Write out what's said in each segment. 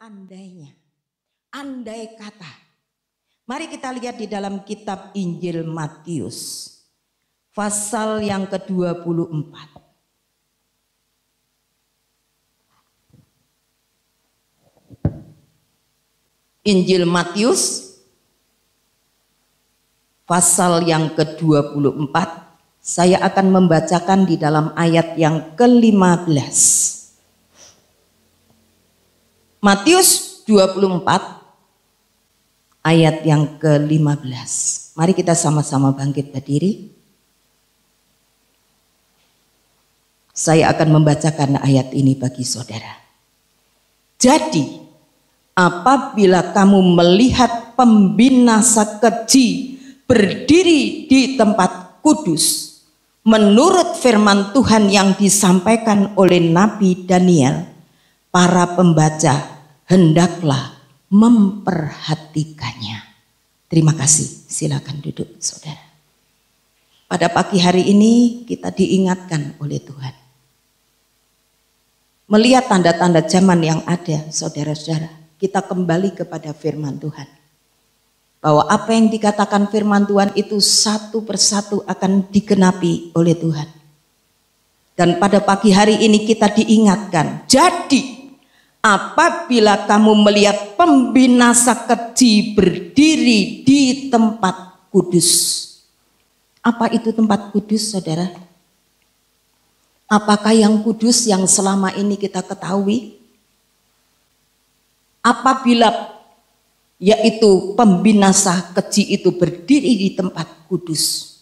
seandainya, andai kata. Mari kita lihat di dalam kitab Injil Matius, pasal yang ke-24. Injil Matius, pasal yang ke-24. Saya akan membacakan di dalam ayat yang ke-15. Matius 24 ayat yang ke-15. Mari kita sama-sama bangkit berdiri. Saya akan membacakan ayat ini bagi saudara. Jadi, apabila kamu melihat pembinasa keji berdiri di tempat kudus, menurut firman Tuhan yang disampaikan oleh Nabi Daniel, para pembaca hendaklah memperhatikannya. Terima kasih. Silakan duduk, saudara. Pada pagi hari ini kita diingatkan oleh Tuhan. Melihat tanda-tanda zaman yang ada, saudara-saudara, kita kembali kepada firman Tuhan. Bahwa apa yang dikatakan firman Tuhan itu satu persatu akan digenapi oleh Tuhan. Dan pada pagi hari ini kita diingatkan, jadi apabila kamu melihat pembinasa keji berdiri di tempat kudus. Apa itu tempat kudus, saudara? Apakah yang kudus yang selama ini kita ketahui? Apabila yaitu pembinasa keji itu berdiri di tempat kudus,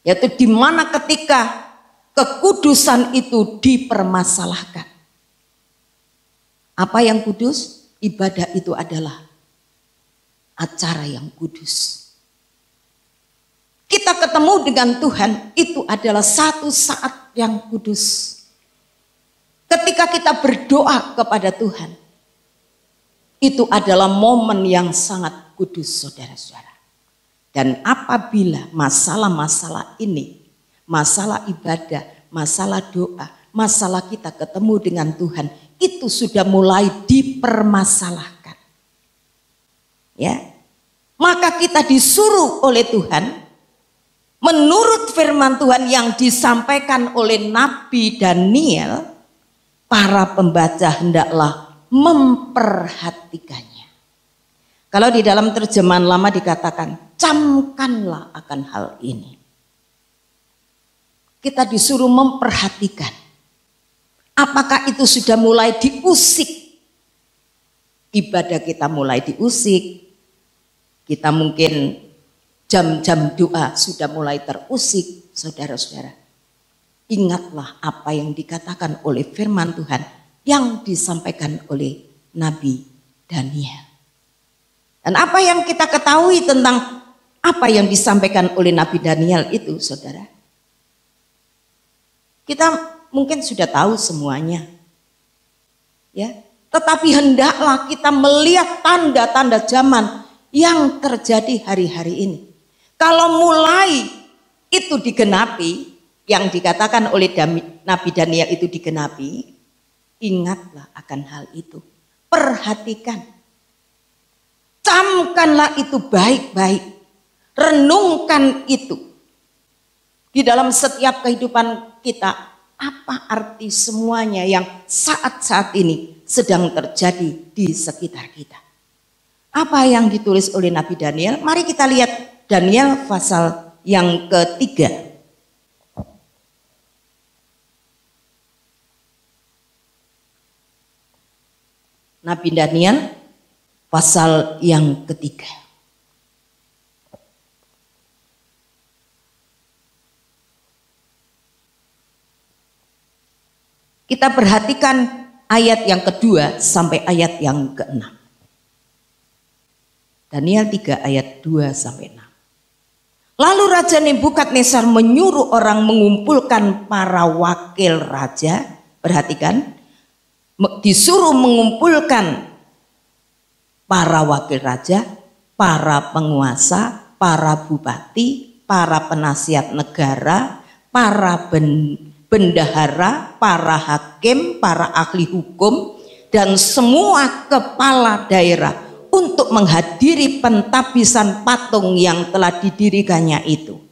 yaitu di mana ketika kekudusan itu dipermasalahkan. Apa yang kudus? Ibadah itu adalah acara yang kudus. Kita ketemu dengan Tuhan, itu adalah satu saat yang kudus. Ketika kita berdoa kepada Tuhan, itu adalah momen yang sangat kudus, saudara-saudara. Dan apabila masalah-masalah ini, masalah ibadah, masalah doa, masalah kita ketemu dengan Tuhan, itu sudah mulai dipermasalahkan. Ya. Maka kita disuruh oleh Tuhan, menurut firman Tuhan yang disampaikan oleh Nabi Daniel, para pembaca hendaklah memperhatikannya. Kalau di dalam terjemahan lama dikatakan, camkanlah akan hal ini. Kita disuruh memperhatikan. Apakah itu sudah mulai diusik? Ibadah kita mulai diusik. Kita mungkin jam-jam doa sudah mulai terusik. Saudara-saudara, ingatlah apa yang dikatakan oleh firman Tuhan yang disampaikan oleh Nabi Daniel. Dan apa yang kita ketahui tentang apa yang disampaikan oleh Nabi Daniel itu, saudara? Kita mungkin sudah tahu semuanya. Ya, tetapi hendaklah kita melihat tanda-tanda zaman yang terjadi hari-hari ini. Kalau mulai itu digenapi, yang dikatakan oleh Nabi Daniel itu digenapi, ingatlah akan hal itu. Perhatikan. Camkanlah itu baik-baik. Renungkan itu. Di dalam setiap kehidupan kita, apa arti semuanya yang saat-saat ini sedang terjadi di sekitar kita. Apa yang ditulis oleh Nabi Daniel? Mari kita lihat Daniel pasal yang ketiga. Nabi Daniel pasal yang ketiga. Kita perhatikan ayat yang kedua sampai ayat yang ke-6. Daniel 3 ayat 2 sampai 6. Lalu Raja Nebukadnezar menyuruh orang mengumpulkan para wakil raja. Perhatikan, disuruh mengumpulkan para wakil raja, para penguasa, para bupati, para penasihat negara, para bendahara, para hakim, para ahli hukum, dan semua kepala daerah untuk menghadiri pentabisan patung yang telah didirikannya itu.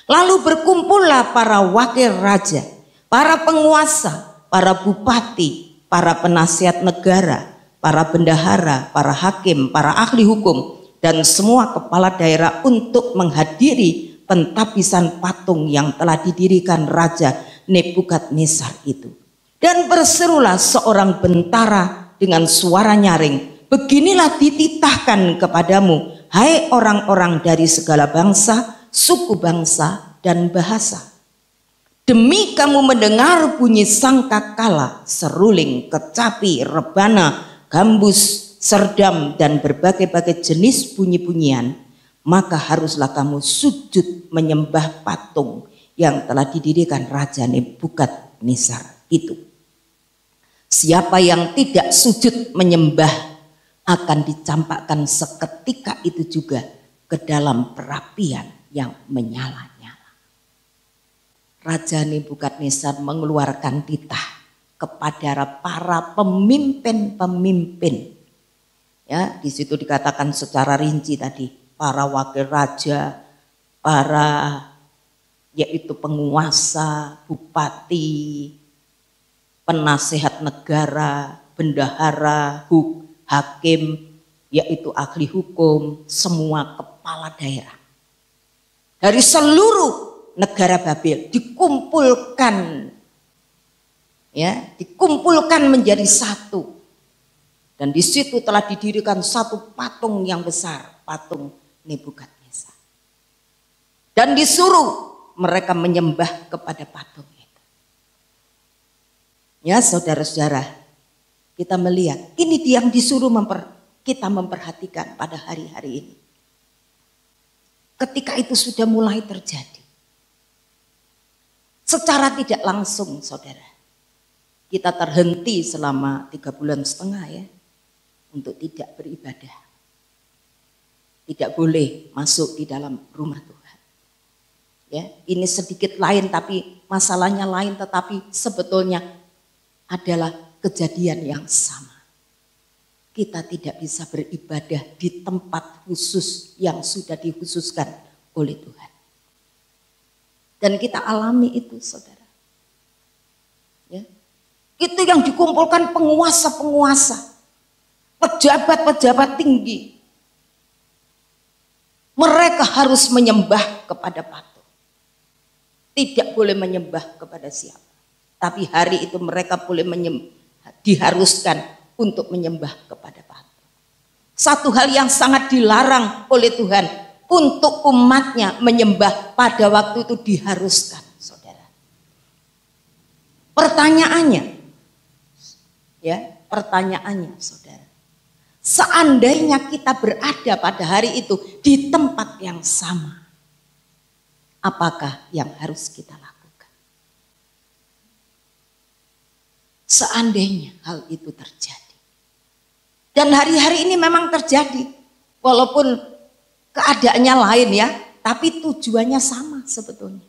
Lalu berkumpullah para wakil raja, para penguasa, para bupati, para penasihat negara, para bendahara, para hakim, para ahli hukum, dan semua kepala daerah untuk menghadiri pentabisan patung yang telah didirikan Raja Nebukadnezar itu. Dan berserulah seorang bentara dengan suara nyaring, beginilah dititahkan kepadamu, hai orang-orang dari segala bangsa, suku bangsa, dan bahasa. Demi kamu mendengar bunyi sangkakala, seruling, kecapi, rebana, gambus, serdam, dan berbagai-bagai jenis bunyi-bunyian, maka haruslah kamu sujud menyembah patung yang telah didirikan Raja Nebukadnezar itu. Siapa yang tidak sujud menyembah akan dicampakkan seketika itu juga ke dalam perapian yang menyala-nyala. Raja Nebukadnezar mengeluarkan titah kepada para pemimpin-pemimpin. Ya, di situ dikatakan secara rinci tadi, para wakil raja, para yaitu penguasa, bupati, penasehat negara, bendahara, hakim, yaitu ahli hukum, semua kepala daerah dari seluruh negara Babel dikumpulkan, ya, dikumpulkan menjadi satu. Dan di situ telah didirikan satu patung yang besar, patung Nebukadnezar. Dan disuruh mereka menyembah kepada patung itu. Ya, saudara-saudara, kita melihat ini yang disuruh kita memperhatikan pada hari-hari ini. Ketika itu sudah mulai terjadi. Secara tidak langsung, saudara, kita terhenti selama 3,5 bulan ya, untuk tidak beribadah. Tidak boleh masuk di dalam rumah Tuhan. Ya, ini sedikit lain tapi masalahnya lain, tetapi sebetulnya adalah kejadian yang sama. Kita tidak bisa beribadah di tempat khusus yang sudah dikhususkan oleh Tuhan. Dan kita alami itu, saudara. Ya. Itu yang dikumpulkan penguasa-penguasa, pejabat-pejabat tinggi. Mereka harus menyembah kepada patung. Tidak boleh menyembah kepada siapa. Tapi hari itu mereka boleh diharuskan untuk menyembah kepada patung. Satu hal yang sangat dilarang oleh Tuhan. Untuk umatnya menyembah pada waktu itu diharuskan, saudara. Pertanyaannya, saudara. Seandainya kita berada pada hari itu di tempat yang sama, apakah yang harus kita lakukan? Seandainya hal itu terjadi. Dan hari-hari ini memang terjadi, walaupun keadaannya lain ya, tapi tujuannya sama sebetulnya.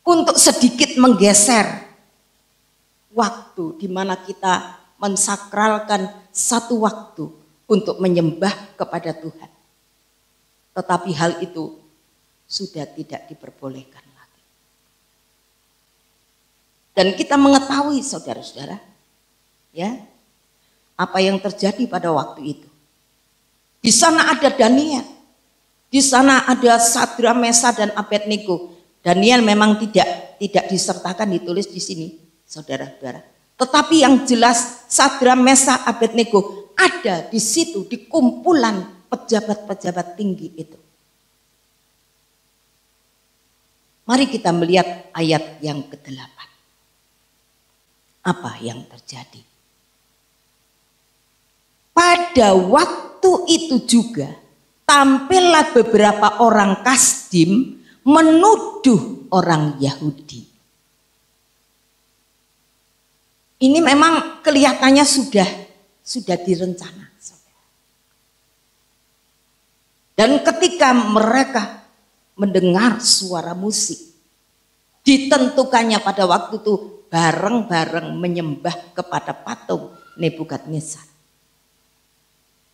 Untuk sedikit menggeser waktu di mana kita mensakralkan satu waktu untuk menyembah kepada Tuhan. Tetapi hal itu sudah tidak diperbolehkan lagi. Dan kita mengetahui, saudara-saudara, ya, apa yang terjadi pada waktu itu. Di sana ada Daniel, di sana ada Sadrak, Mesak, dan Abednego. Daniel memang tidak disertakan, ditulis di sini, saudara-saudara. Tetapi yang jelas Sadrak, Mesak, Abednego ada di situ, di kumpulan pejabat-pejabat tinggi itu. Mari kita melihat ayat yang ke-8. Apa yang terjadi? Pada waktu itu juga tampillah beberapa orang Kasdim menuduh orang Yahudi. Ini memang kelihatannya sudah direncana. Dan ketika mereka mendengar suara musik, ditentukannya pada waktu itu bareng-bareng menyembah kepada patung Nebukadnezar.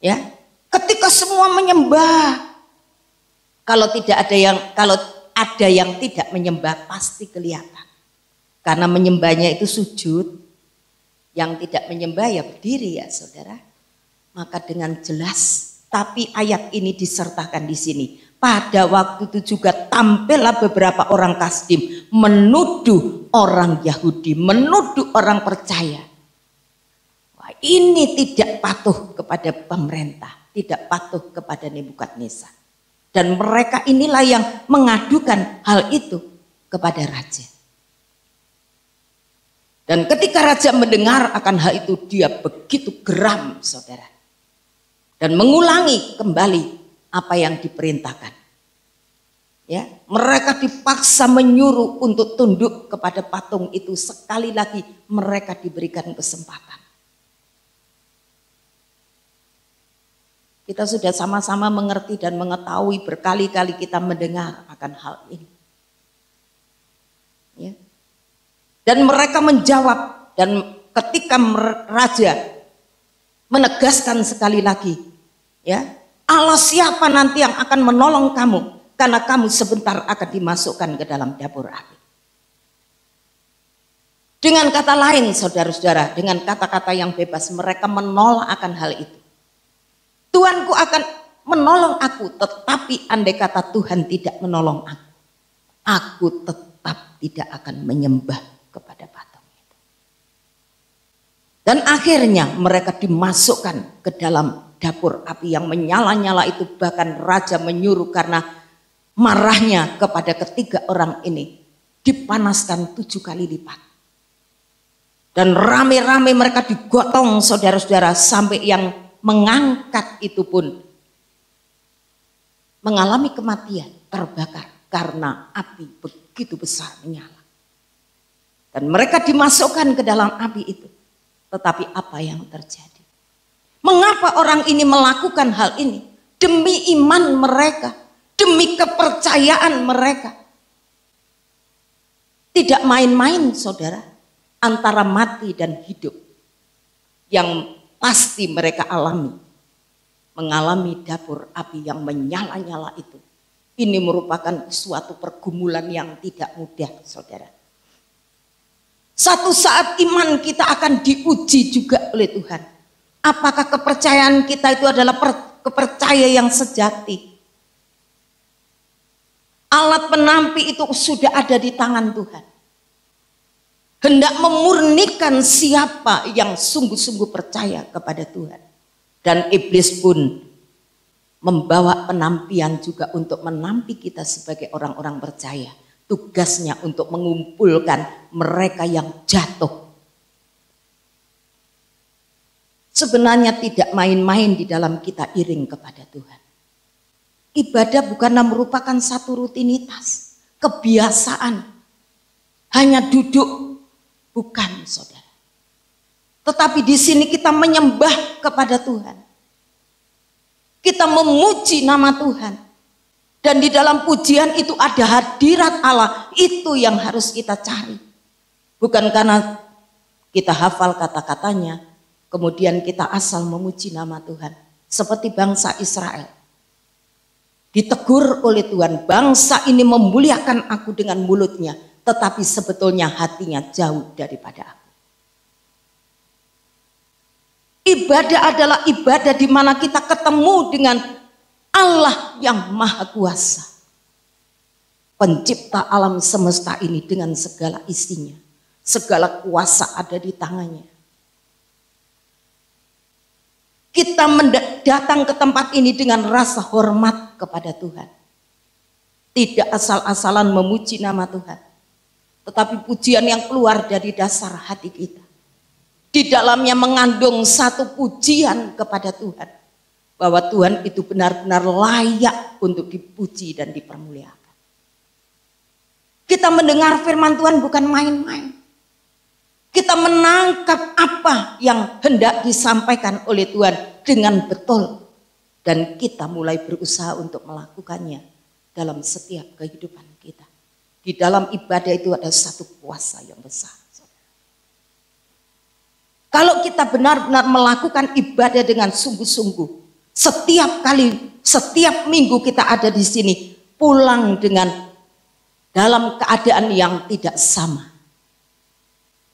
Ya, ketika semua menyembah, kalau ada yang tidak menyembah pasti kelihatan. Karena menyembahnya itu sujud, yang tidak menyembah ya berdiri ya saudara. Maka dengan jelas, tapi ayat ini disertakan di sini. Pada waktu itu juga tampillah beberapa orang Kasdim menuduh orang Yahudi, menuduh orang percaya. Wah, ini tidak patuh kepada pemerintah, tidak patuh kepada Nebukadnezar. Dan mereka inilah yang mengadukan hal itu kepada raja. Dan ketika raja mendengar akan hal itu, dia begitu geram, saudara. Dan mengulangi kembali apa yang diperintahkan. Ya, mereka dipaksa menyuruh untuk tunduk kepada patung itu. Sekali lagi mereka diberikan kesempatan. Kita sudah sama-sama mengerti dan mengetahui, berkali-kali kita mendengar akan hal ini. Ya. Dan mereka menjawab, dan ketika raja menegaskan sekali lagi, ya, Allah siapa nanti yang akan menolong kamu, karena kamu sebentar akan dimasukkan ke dalam dapur api. Dengan kata lain, saudara-saudara, dengan kata-kata yang bebas, mereka menolak akan hal itu. Tuanku akan menolong aku, tetapi andai kata Tuhan tidak menolong aku tetap tidak akan menyembah kepada patung itu. Dan akhirnya mereka dimasukkan ke dalam dapur api yang menyala-nyala itu. Bahkan raja menyuruh karena marahnya kepada ketiga orang ini, dipanaskan 7 kali lipat. Dan rame-rame mereka digotong, saudara-saudara, sampai yang mengangkat itu pun mengalami kematian, terbakar karena api begitu besar menyala. Dan mereka dimasukkan ke dalam api itu. Tetapi apa yang terjadi? Mengapa orang ini melakukan hal ini? Demi iman mereka, demi kepercayaan mereka. Tidak main-main, saudara, antara mati dan hidup yang pasti mereka alami. Mengalami dapur api yang menyala-nyala itu. Ini merupakan suatu pergumulan yang tidak mudah, saudara. Satu saat iman kita akan diuji juga oleh Tuhan. Apakah kepercayaan kita itu adalah kepercayaan yang sejati? Alat penampi itu sudah ada di tangan Tuhan. Hendak memurnikan siapa yang sungguh-sungguh percaya kepada Tuhan. Dan iblis pun membawa penampian juga untuk menampi kita sebagai orang-orang percaya. Tugasnya untuk mengumpulkan mereka yang jatuh. Sebenarnya tidak main-main di dalam kita iring kepada Tuhan. Ibadah bukanlah merupakan satu rutinitas, kebiasaan, hanya duduk, bukan, saudara. Tetapi di sini kita menyembah kepada Tuhan. Kita memuji nama Tuhan. Dan di dalam pujian itu ada hadirat Allah. Itu yang harus kita cari. Bukan karena kita hafal kata-katanya, kemudian kita asal memuji nama Tuhan. Seperti bangsa Israel. Ditegur oleh Tuhan, bangsa ini memuliakan aku dengan mulutnya, tetapi sebetulnya hatinya jauh daripada aku. Ibadah adalah ibadah di mana kita ketemu dengan Allah yang Maha Kuasa, pencipta alam semesta ini dengan segala isinya, segala kuasa ada di tangannya. Kita datang ke tempat ini dengan rasa hormat kepada Tuhan, tidak asal-asalan memuji nama Tuhan, tetapi pujian yang keluar dari dasar hati kita. Di dalamnya mengandung satu pujian kepada Tuhan. Bahwa Tuhan itu benar-benar layak untuk dipuji dan dipermuliakan. Kita mendengar firman Tuhan bukan main-main. Kita menangkap apa yang hendak disampaikan oleh Tuhan dengan betul. Dan kita mulai berusaha untuk melakukannya dalam setiap kehidupan kita. Di dalam ibadah itu ada satu kuasa yang besar. Kalau kita benar-benar melakukan ibadah dengan sungguh-sungguh, setiap kali, setiap minggu kita ada di sini, pulang dengan dalam keadaan yang tidak sama.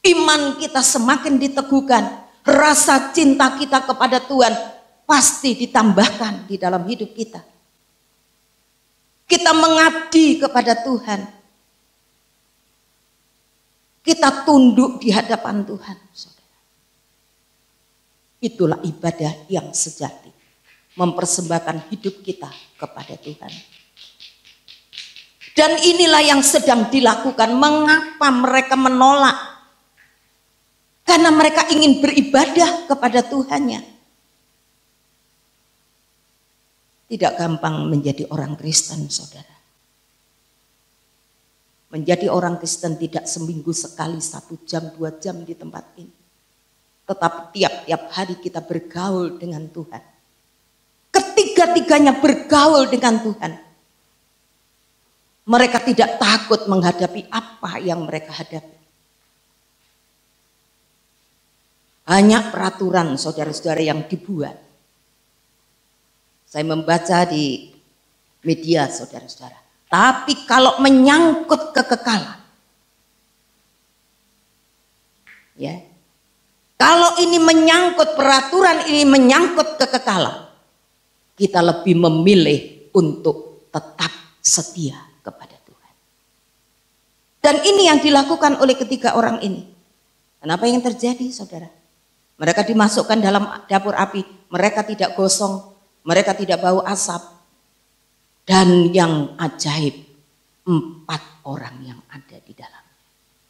Iman kita semakin diteguhkan, rasa cinta kita kepada Tuhan pasti ditambahkan di dalam hidup kita. Kita mengabdi kepada Tuhan. Kita tunduk di hadapan Tuhan. Itulah ibadah yang sejati. Mempersembahkan hidup kita kepada Tuhan. Dan inilah yang sedang dilakukan. Mengapa mereka menolak? Karena mereka ingin beribadah kepada Tuhannya. Tidak gampang menjadi orang Kristen, saudara. Menjadi orang Kristen tidak seminggu sekali, 1 jam, 2 jam di tempat ini. Tetapi tiap-tiap hari kita bergaul dengan Tuhan. Ketiga-tiganya bergaul dengan Tuhan. Mereka tidak takut menghadapi apa yang mereka hadapi. Banyak peraturan saudara-saudara yang dibuat. Saya membaca di media saudara-saudara. Tapi kalau menyangkut kekekalan, ya, kalau ini menyangkut peraturan, ini menyangkut kekekalan, kita lebih memilih untuk tetap setia kepada Tuhan. Dan ini yang dilakukan oleh ketiga orang ini. Kenapa yang terjadi, saudara? Mereka dimasukkan dalam dapur api, mereka tidak gosong, mereka tidak bau asap. Dan yang ajaib, 4 orang yang ada di dalam.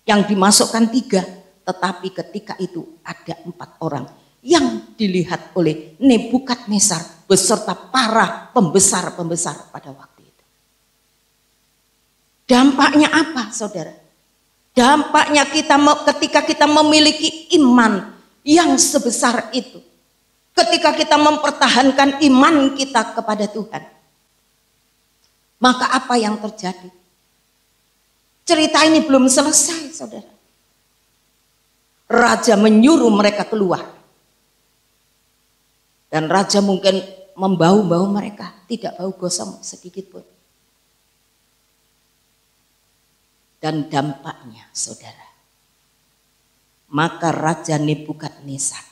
Yang dimasukkan 3. Tetapi ketika itu ada 4 orang yang dilihat oleh Nebukadnezar beserta para pembesar-pembesar pada waktu itu. Dampaknya apa, saudara? Dampaknya ketika kita memiliki iman yang sebesar itu. Ketika kita mempertahankan iman kita kepada Tuhan. Maka apa yang terjadi? Cerita ini belum selesai, saudara. Raja menyuruh mereka keluar. Dan raja mungkin membau-bau mereka. Tidak bau gosong sedikit pun. Dan dampaknya, saudara. Maka Raja Nebukadnezar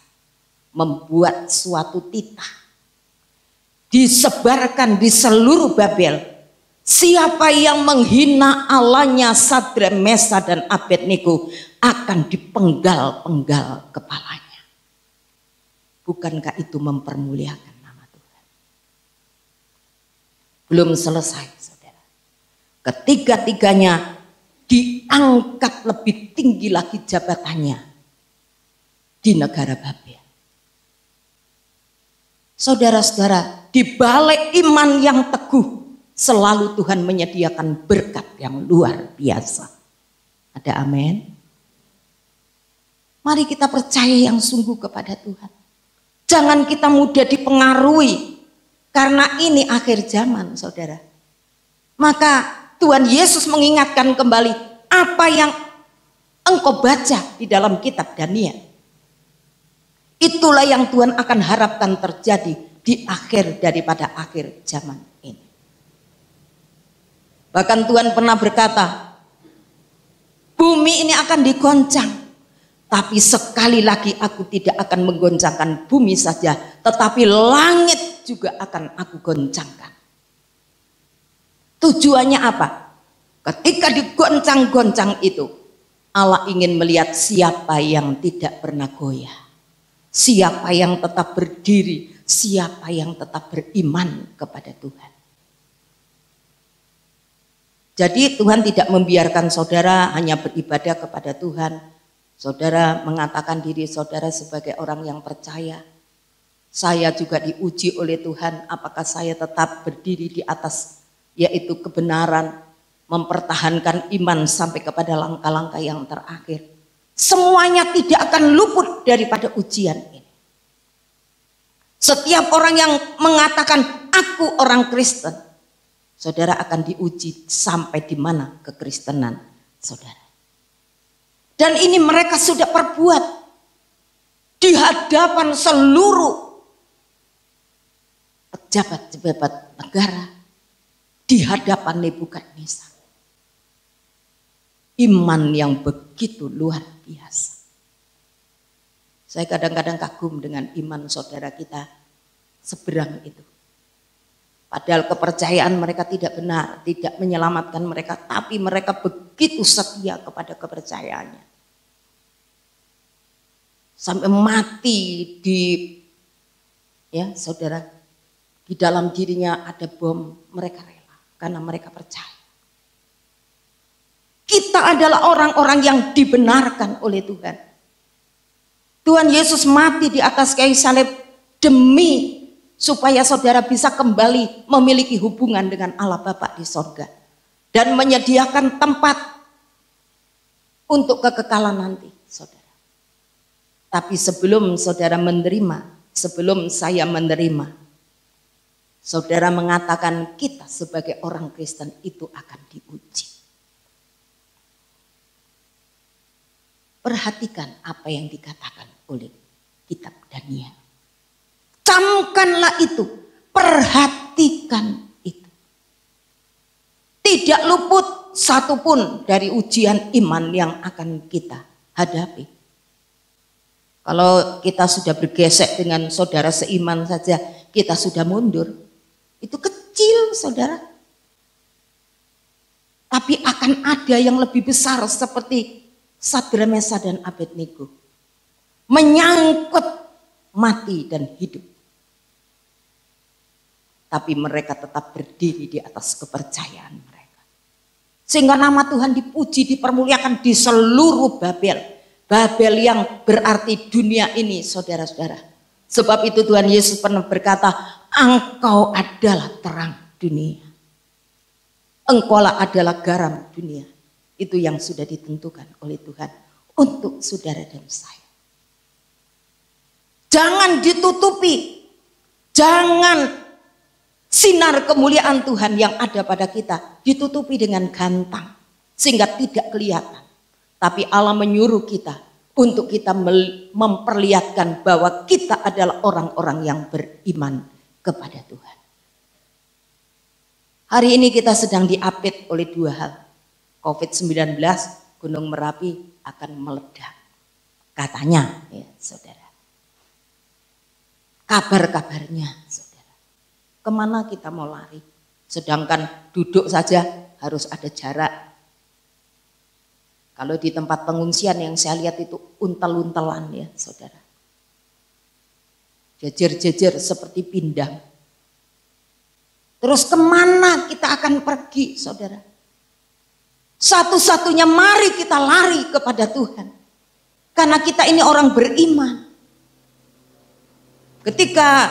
membuat suatu titah. Disebarkan di seluruh Babel. Siapa yang menghina Allahnya Sadrak, Mesah, dan Abednego akan dipenggal-penggal kepalanya. Bukankah itu mempermuliakan nama Tuhan? Belum selesai, saudara. Ketiga-tiganya diangkat lebih tinggi lagi jabatannya di negara Babel. Saudara-saudara, di balik iman yang teguh, selalu Tuhan menyediakan berkat yang luar biasa. Ada amin? Mari kita percaya yang sungguh kepada Tuhan. Jangan kita mudah dipengaruhi. Karena ini akhir zaman, saudara. Maka Tuhan Yesus mengingatkan kembali apa yang engkau baca di dalam kitab Daniel. Itulah yang Tuhan akan harapkan terjadi di akhir daripada akhir zaman ini. Bahkan Tuhan pernah berkata, bumi ini akan digoncang. Tapi sekali lagi aku tidak akan menggoncangkan bumi saja. Tetapi langit juga akan aku goncangkan. Tujuannya apa? Ketika digoncang-goncang itu, Allah ingin melihat siapa yang tidak pernah goyah. Siapa yang tetap berdiri, siapa yang tetap beriman kepada Tuhan. Jadi Tuhan tidak membiarkan saudara hanya beribadah kepada Tuhan. Saudara mengatakan diri saudara sebagai orang yang percaya. Saya juga diuji oleh Tuhan apakah saya tetap berdiri di atas yaitu kebenaran. Mempertahankan iman sampai kepada langkah-langkah yang terakhir. Semuanya tidak akan luput daripada ujian ini. Setiap orang yang mengatakan aku orang Kristen, saudara akan diuji sampai di mana kekristenan saudara. Dan ini mereka sudah perbuat di hadapan seluruh pejabat-pejabat negara, di hadapan Nebukadnezar. Iman yang begitu luar biasa. Saya kadang-kadang kagum dengan iman saudara kita seberang itu. Padahal kepercayaan mereka tidak benar, tidak menyelamatkan mereka, tapi mereka begitu setia kepada kepercayaannya. Sampai mati saudara, di dalam dirinya ada bom, mereka rela karena mereka percaya. Kita adalah orang-orang yang dibenarkan oleh Tuhan. Tuhan Yesus mati di atas kayu salib demi supaya saudara bisa kembali memiliki hubungan dengan Allah Bapa di sorga. Dan menyediakan tempat untuk kekekalan nanti, saudara. Tapi sebelum saudara menerima, sebelum saya menerima, saudara mengatakan kita sebagai orang Kristen itu akan diuji. Perhatikan apa yang dikatakan oleh kitab Daniel. Camkanlah itu, perhatikan itu. Tidak luput satupun dari ujian iman yang akan kita hadapi. Kalau kita sudah bergesek dengan saudara seiman saja, kita sudah mundur. Itu kecil, saudara. Tapi akan ada yang lebih besar seperti Sadra, Mesah, dan Abednego. Menyangkut mati dan hidup. Tapi mereka tetap berdiri di atas kepercayaan mereka. Sehingga nama Tuhan dipuji, dipermuliakan di seluruh Babel. Babel yang berarti dunia ini, saudara-saudara. Sebab itu Tuhan Yesus pernah berkata, engkau adalah terang dunia. Engkaulah adalah garam dunia. Itu yang sudah ditentukan oleh Tuhan untuk saudara dan saya. Jangan ditutupi. Jangan sinar kemuliaan Tuhan yang ada pada kita ditutupi dengan gantang sehingga tidak kelihatan. Tapi Allah menyuruh kita untuk kita memperlihatkan bahwa kita adalah orang-orang yang beriman kepada Tuhan. Hari ini kita sedang diapit oleh dua hal. COVID-19, Gunung Merapi akan meledak. Katanya, ya saudara. Kabar-kabarnya, saudara. Kemana kita mau lari? Sedangkan duduk saja harus ada jarak. Kalau di tempat pengungsian yang saya lihat itu untel-untelan ya saudara. Jejer-jejer seperti pindang. Terus kemana kita akan pergi saudara? Satu-satunya mari kita lari kepada Tuhan. Karena kita ini orang beriman. Ketika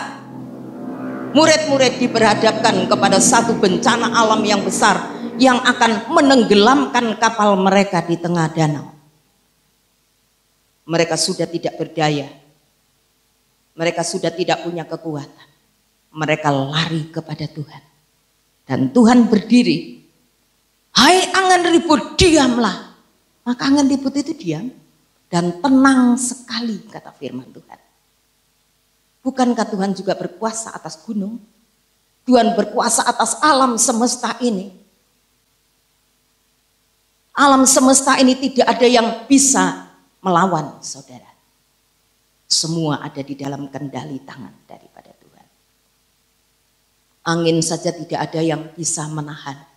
murid-murid diperhadapkan kepada satu bencana alam yang besar, yang akan menenggelamkan kapal mereka di tengah danau. Mereka sudah tidak berdaya. Mereka sudah tidak punya kekuatan. Mereka lari kepada Tuhan. Dan Tuhan berdiri. Hai angin ribut, diamlah. Maka angin ribut itu diam. Dan tenang sekali kata firman Tuhan. Bukankah Tuhan juga berkuasa atas gunung? Tuhan berkuasa atas alam semesta ini. Alam semesta ini tidak ada yang bisa melawan saudara. Semua ada di dalam kendali tangan daripada Tuhan. Angin saja tidak ada yang bisa menahan.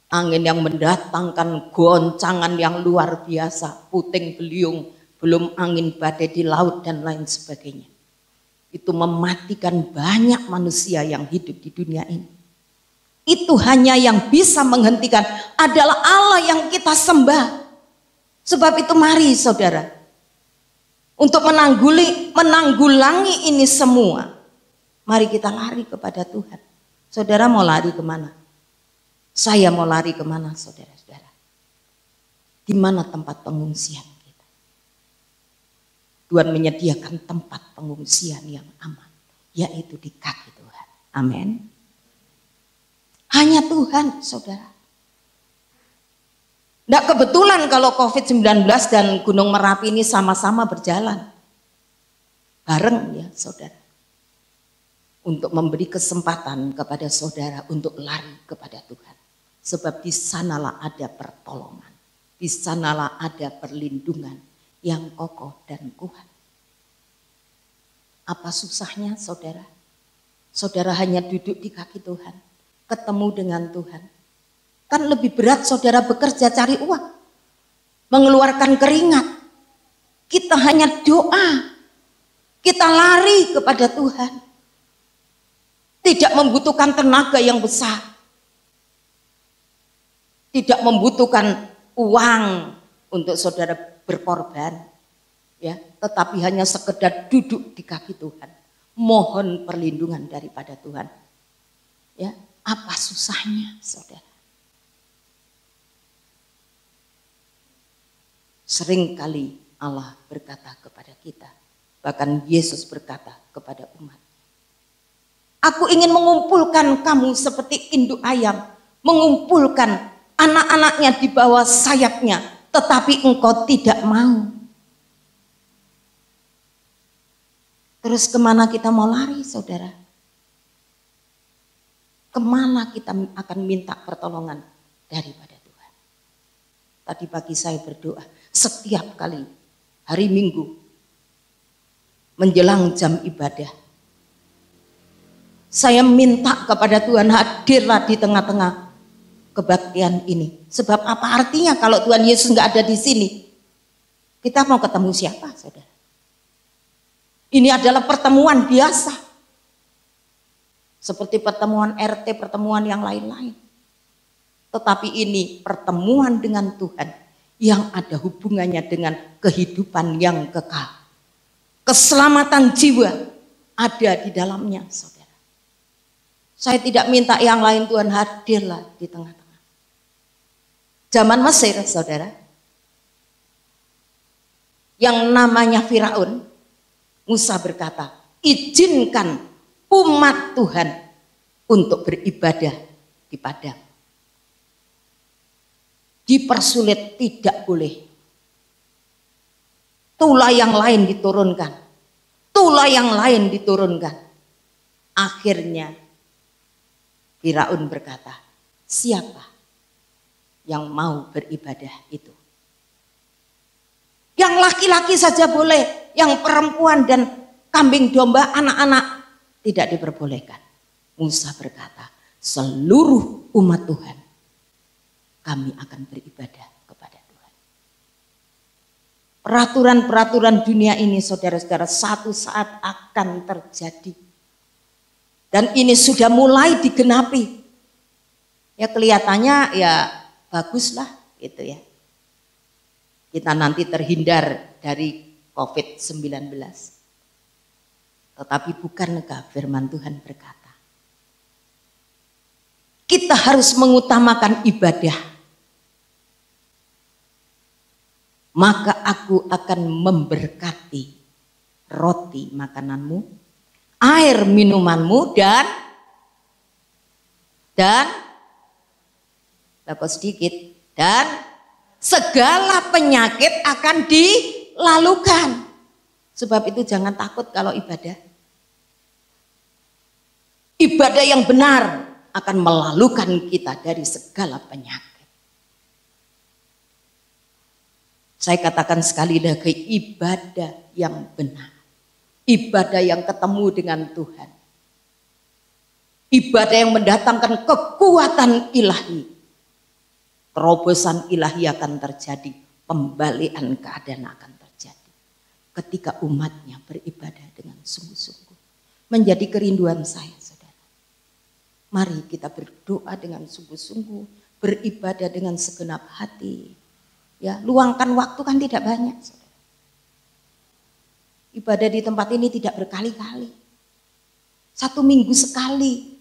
Angin yang mendatangkan goncangan yang luar biasa, puting beliung, belum angin badai di laut dan lain sebagainya. Itu mematikan banyak manusia yang hidup di dunia ini. Itu hanya yang bisa menghentikan adalah Allah yang kita sembah. Sebab itu mari saudara, untuk menanggulangi ini semua, mari kita lari kepada Tuhan. Saudara mau lari kemana? Saya mau lari kemana saudara-saudara? Di mana tempat pengungsian kita? Tuhan menyediakan tempat pengungsian yang aman, yaitu di kaki Tuhan. Amin. Hanya Tuhan, saudara. Tidak kebetulan kalau COVID-19 dan Gunung Merapi ini sama-sama berjalan. Bareng ya saudara. Untuk memberi kesempatan kepada saudara untuk lari kepada Tuhan. Sebab di sanalah ada pertolongan. Di sanalah ada perlindungan yang kokoh dan kuat. Apa susahnya saudara? Saudara hanya duduk di kaki Tuhan. Ketemu dengan Tuhan. Kan lebih berat saudara bekerja cari uang. Mengeluarkan keringat. Kita hanya doa. Kita lari kepada Tuhan. Tidak membutuhkan tenaga yang besar. Tidak membutuhkan uang untuk saudara berkorban. Ya, tetapi hanya sekedar duduk di kaki Tuhan. Mohon perlindungan daripada Tuhan. Ya, apa susahnya saudara? Seringkali Allah berkata kepada kita, bahkan Yesus berkata kepada umat, aku ingin mengumpulkan kamu seperti induk ayam, mengumpulkan anak-anaknya di bawah sayapnya, tetapi engkau tidak mau. Terus kemana kita mau lari saudara? Kemana kita akan minta pertolongan daripada Tuhan? Tadi pagi saya berdoa, setiap kali hari Minggu menjelang jam ibadah, saya minta kepada Tuhan, hadirlah di tengah-tengah kebaktian ini. Sebab apa artinya kalau Tuhan Yesus nggak ada di sini? Kita mau ketemu siapa saudara? Ini adalah pertemuan biasa. Seperti pertemuan RT, pertemuan yang lain-lain. Tetapi ini pertemuan dengan Tuhan yang ada hubungannya dengan kehidupan yang kekal. Keselamatan jiwa ada di dalamnya saudara. Saya tidak minta yang lain, Tuhan hadirlah di tengah-tengah. Zaman Mesir saudara, yang namanya Firaun, Musa berkata, izinkan umat Tuhan untuk beribadah di padang. Dipersulit, tidak boleh. Tulah yang lain diturunkan. Tulah yang lain diturunkan. Akhirnya Firaun berkata, siapa yang mau beribadah itu? Yang laki-laki saja boleh, yang perempuan dan kambing domba, anak-anak tidak diperbolehkan. Musa berkata, seluruh umat Tuhan kami akan beribadah kepada Tuhan. Peraturan-peraturan dunia ini saudara-saudara satu saat akan terjadi. Dan ini sudah mulai digenapi. Ya kelihatannya ya baguslah gitu ya. Kita nanti terhindar dari COVID-19. Tetapi bukankah firman Tuhan berkata, kita harus mengutamakan ibadah. Maka aku akan memberkati roti makananmu, air minumanmu, dan sedikit, dan segala penyakit akan dilalukan. Sebab itu jangan takut kalau ibadah. Ibadah yang benar akan melalukan kita dari segala penyakit. Saya katakan sekali lagi, ibadah yang benar. Ibadah yang ketemu dengan Tuhan. Ibadah yang mendatangkan kekuatan ilahi. Terobosan ilahi akan terjadi, pembalian keadaan akan terjadi ketika umatnya beribadah dengan sungguh-sungguh. Menjadi kerinduan saya saudara. Mari kita berdoa dengan sungguh-sungguh, beribadah dengan segenap hati. Ya, luangkan waktu kan tidak banyak saudara. Ibadah di tempat ini tidak berkali-kali. 1 minggu sekali,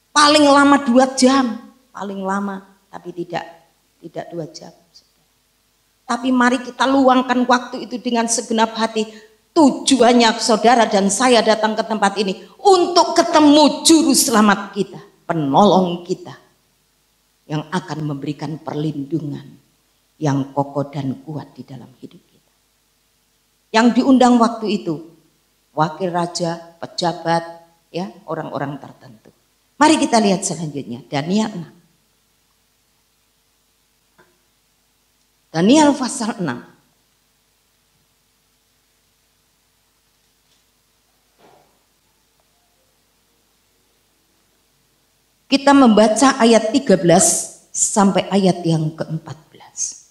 paling lama 2 jam, paling lama, tapi tidak 2 jam. Tapi mari kita luangkan waktu itu dengan segenap hati. Tujuannya saudara dan saya datang ke tempat ini untuk ketemu juru selamat kita, penolong kita, yang akan memberikan perlindungan yang kokoh dan kuat di dalam hidup kita. Yang diundang waktu itu wakil raja, pejabat, ya, orang-orang tertentu. Mari kita lihat selanjutnya Daniel 6. Daniel pasal 6. Kita membaca ayat 13 sampai ayat yang ke-14.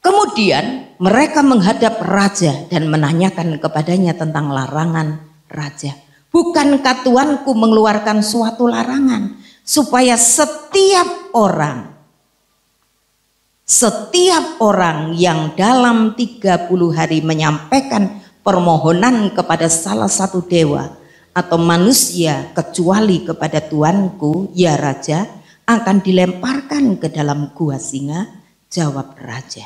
Kemudian mereka menghadap raja dan menanyakan kepadanya tentang larangan raja. Bukankah Tuanku mengeluarkan suatu larangan supaya setiap orang yang dalam 30 hari menyampaikan permohonan kepada salah satu dewa atau manusia kecuali kepada Tuanku, ya raja, akan dilemparkan ke dalam gua singa? Jawab raja,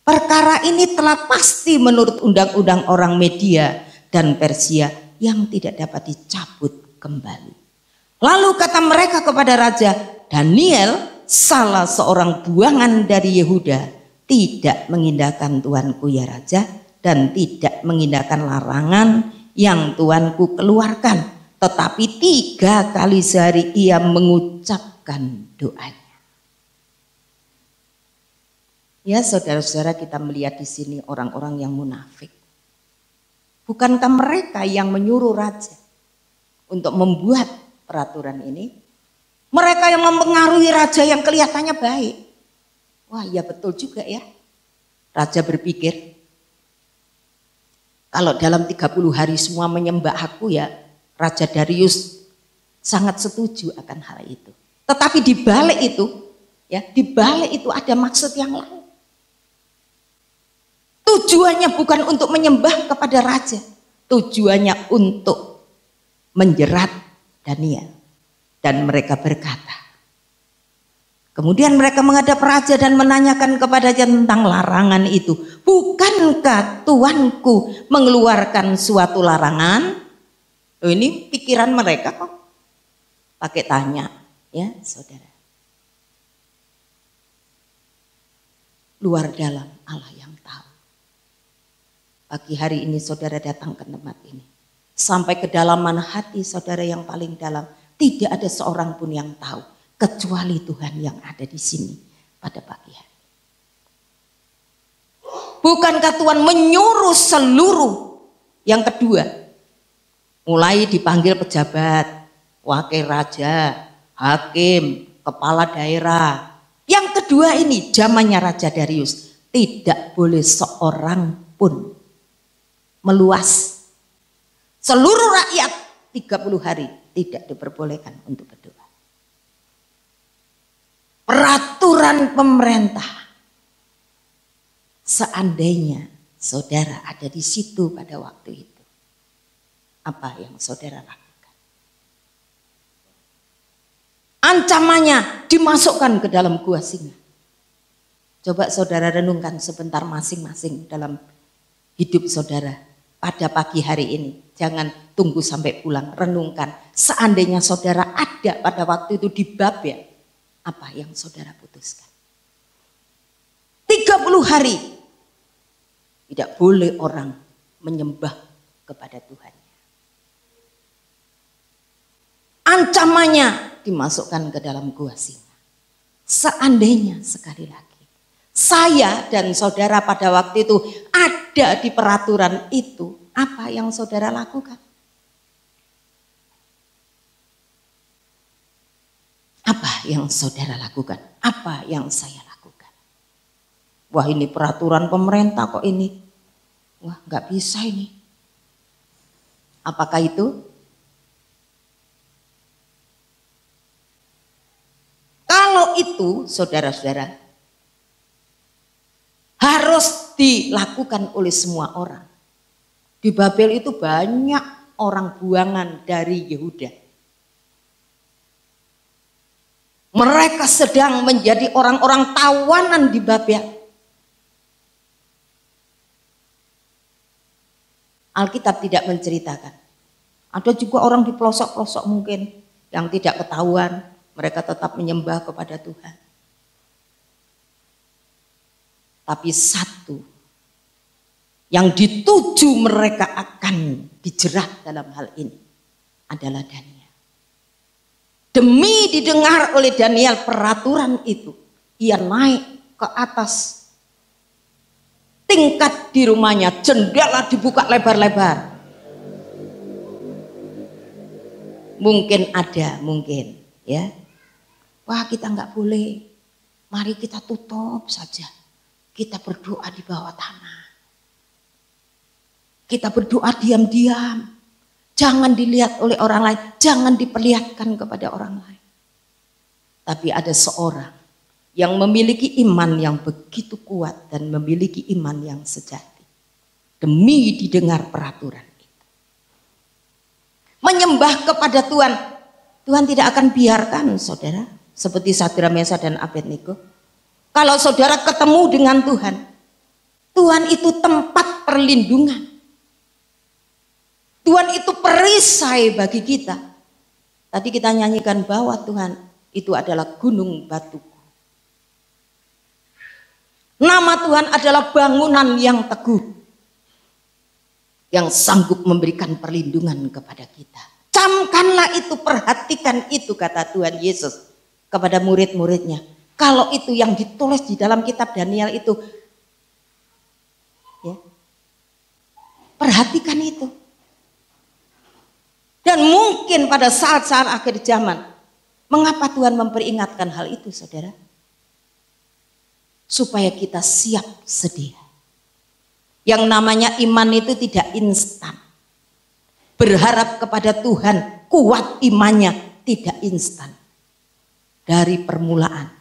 perkara ini telah pasti menurut undang-undang orang Media dan Persia yang tidak dapat dicabut kembali. Lalu kata mereka kepada raja, Daniel, salah seorang buangan dari Yehuda, tidak mengindahkan Tuanku ya raja, dan tidak mengindahkan larangan yang Tuanku keluarkan, tetapi 3 kali sehari ia mengucapkan doanya. Ya saudara-saudara, kita melihat di sini orang-orang yang munafik. Bukankah mereka yang menyuruh raja untuk membuat peraturan ini? Mereka yang mempengaruhi raja yang kelihatannya baik. Wah, ya betul juga ya. Raja berpikir, kalau dalam 30 hari semua menyembah aku, ya Raja Darius sangat setuju akan hal itu. Tetapi di balik itu, ya, di balik itu ada maksud yang lain. Tujuannya bukan untuk menyembah kepada raja, tujuannya untuk menjerat Daniel. Dan mereka berkata, kemudian mereka menghadap raja dan menanyakan kepadanya tentang larangan itu. Bukankah Tuanku mengeluarkan suatu larangan? Oh, ini pikiran mereka kok. Pakai tanya, ya saudara. Luar dalam Allah yang tahu. Pagi hari ini saudara datang ke tempat ini. Sampai kedalaman hati saudara yang paling dalam. Tidak ada seorang pun yang tahu. Kecuali Tuhan yang ada di sini pada pagi hari. Bukankah Tuhan menyuruh seluruh? Yang kedua, mulai dipanggil pejabat, wakil raja, hakim, kepala daerah. Yang kedua ini zamannya Raja Darius. Tidak boleh seorang pun meluas. Seluruh rakyat 30 hari tidak diperbolehkan untuk berdoa. Peraturan pemerintah. Seandainya saudara ada di situ pada waktu itu, apa yang saudara lakukan? Ancamannya dimasukkan ke dalam gua singa. Coba saudara renungkan sebentar masing-masing dalam hidup saudara pada pagi hari ini. Jangan tunggu sampai pulang, renungkan. Seandainya saudara ada pada waktu itu di Babel, apa yang saudara putuskan? 30 hari tidak boleh orang menyembah kepada Tuhannya. Ancamannya dimasukkan ke dalam gua singa. Seandainya sekali lagi saya dan saudara pada waktu itu ada di peraturan itu, apa yang saudara lakukan? Apa yang saudara lakukan? Apa yang saya lakukan? Wah, ini peraturan pemerintah kok ini. Wah, nggak bisa ini. Apakah itu? Kalau itu, saudara-saudara, harus dilakukan oleh semua orang. Di Babel itu banyak orang buangan dari Yehuda. Mereka sedang menjadi orang-orang tawanan di Babel. Alkitab tidak menceritakan. Ada juga orang di pelosok-pelosok mungkin yang tidak ketahuan, mereka tetap menyembah kepada Tuhan. Tapi satu yang dituju mereka akan dijerat dalam hal ini adalah Daniel. Demi didengar oleh Daniel peraturan itu, ia naik ke atas tingkat di rumahnya, jendela dibuka lebar-lebar. Mungkin ada, mungkin ya. Wah, kita nggak boleh. Mari kita tutup saja. Kita berdoa di bawah tanah. Kita berdoa diam-diam. Jangan dilihat oleh orang lain, jangan diperlihatkan kepada orang lain. Tapi ada seorang yang memiliki iman yang begitu kuat dan memiliki iman yang sejati. Demi didengar peraturan itu. Menyembah kepada Tuhan. Tuhan tidak akan biarkan saudara. Seperti Sadrak, Mesakh, dan Abednego. Kalau saudara ketemu dengan Tuhan. Tuhan itu tempat perlindungan. Tuhan itu perisai bagi kita. Tadi kita nyanyikan bahwa Tuhan itu adalah gunung batuku. Nama Tuhan adalah bangunan yang teguh. Yang sanggup memberikan perlindungan kepada kita. Camkanlah itu, perhatikan itu, kata Tuhan Yesus kepada murid-muridnya. Kalau itu yang ditulis di dalam kitab Daniel itu. Ya, perhatikan itu. Dan mungkin pada saat-saat akhir zaman, mengapa Tuhan memperingatkan hal itu, saudara? Supaya kita siap sedia. Yang namanya iman itu tidak instan. Berharap kepada Tuhan, kuat imannya, tidak instan. Dari permulaan.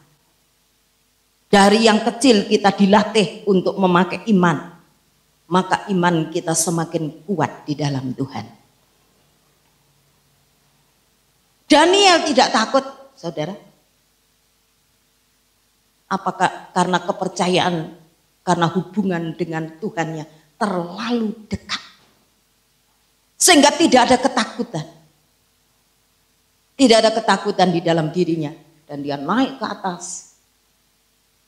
Dari yang kecil kita dilatih untuk memakai iman. Maka iman kita semakin kuat di dalam Tuhan. Daniel tidak takut, saudara. Apakah karena kepercayaan, karena hubungan dengan Tuhannya terlalu dekat. Sehingga tidak ada ketakutan. Tidak ada ketakutan di dalam dirinya. Dan dia naik ke atas.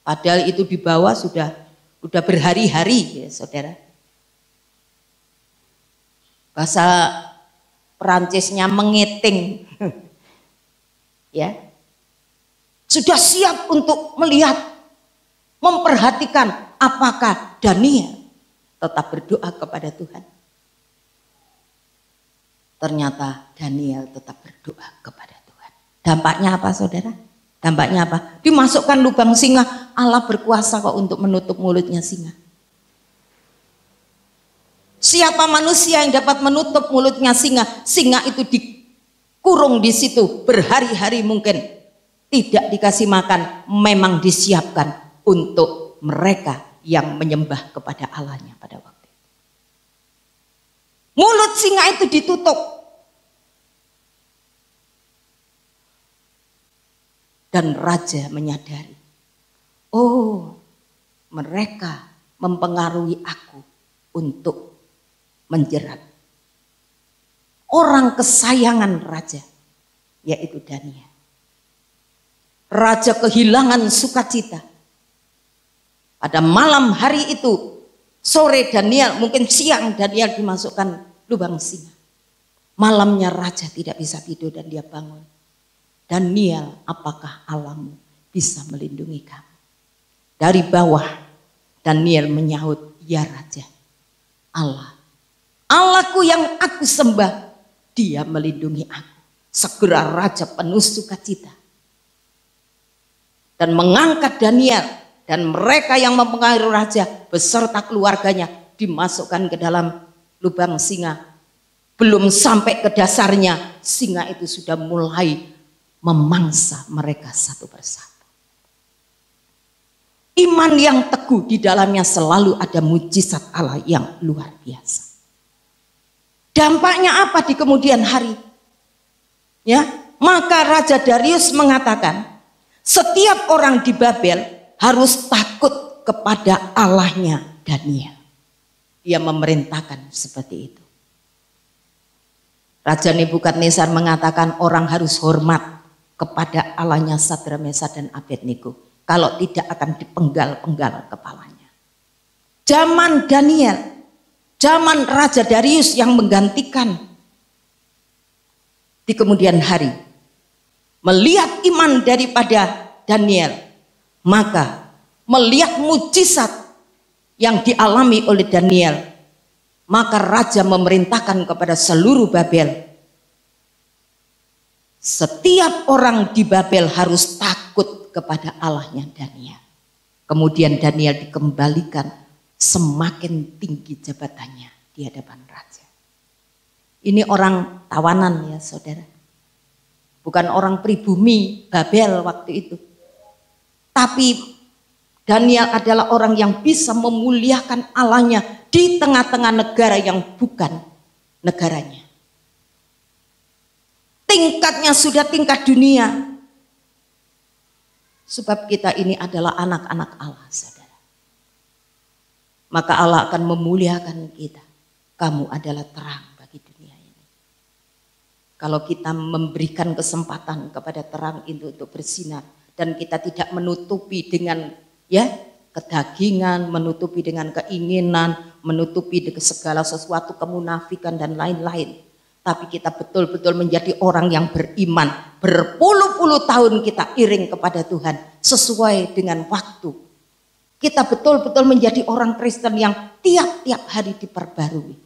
Padahal itu di bawah sudah berhari-hari, ya saudara. Bahasa Perancisnya mengiting. Ya, sudah siap untuk melihat, memperhatikan apakah Daniel tetap berdoa kepada Tuhan. Ternyata Daniel tetap berdoa kepada Tuhan. Dampaknya apa, saudara? Dampaknya apa? Dimasukkan lubang singa. Allah berkuasa kok untuk menutup mulutnya singa. Siapa manusia yang dapat menutup mulutnya singa? Singa itu kurung di situ berhari-hari mungkin, tidak dikasih makan, memang disiapkan untuk mereka yang menyembah kepada Allahnya pada waktu itu. Mulut singa itu ditutup. Dan raja menyadari, oh, mereka mempengaruhi aku untuk menjerat orang kesayangan raja, yaitu Daniel. Raja kehilangan sukacita. Pada malam hari itu, sore Daniel, mungkin siang Daniel dimasukkan lubang singa. Malamnya raja tidak bisa tidur dan dia bangun. Daniel, apakah Allahmu bisa melindungi kamu? Dari bawah Daniel menyahut, ya raja, Allah, Allahku yang aku sembah, Dia melindungi aku. Segera raja penuh sukacita. Dan mengangkat Daniel. Dan mereka yang mempengaruhi raja beserta keluarganya dimasukkan ke dalam lubang singa. Belum sampai ke dasarnya, singa itu sudah mulai memangsa mereka satu persatu. Iman yang teguh di dalamnya selalu ada mujizat Allah yang luar biasa. Dampaknya apa di kemudian hari? Ya, maka Raja Darius mengatakan, setiap orang di Babel harus takut kepada Allahnya Daniel. dia memerintahkan seperti itu. Raja Nebukadnezar mengatakan orang harus hormat kepada Allahnya Sadrak, Mesak dan Abednego. Kalau tidak akan dipenggal-penggal kepalanya. Zaman Daniel, zaman Raja Darius yang menggantikan di kemudian hari, melihat iman daripada Daniel, maka melihat mujizat yang dialami oleh Daniel, maka raja memerintahkan kepada seluruh Babel, setiap orang di Babel harus takut kepada Allahnya Daniel. Kemudian Daniel dikembalikan semakin tinggi jabatannya di hadapan raja. Ini orang tawanan ya saudara, bukan orang pribumi Babel waktu itu. Tapi Daniel adalah orang yang bisa memuliakan Allahnya di tengah-tengah negara yang bukan negaranya. Tingkatnya sudah tingkat dunia. Sebab kita ini adalah anak-anak Allah, saudara. Maka Allah akan memuliakan kita. Kamu adalah terang bagi dunia ini. Kalau kita memberikan kesempatan kepada terang itu untuk bersinar, dan kita tidak menutupi dengan kedagingan, menutupi dengan keinginan, menutupi dengan segala sesuatu kemunafikan dan lain-lain. Tapi kita betul-betul menjadi orang yang beriman. Berpuluh-puluh tahun kita iring kepada Tuhan sesuai dengan waktu. Kita betul-betul menjadi orang Kristen yang tiap-tiap hari diperbarui.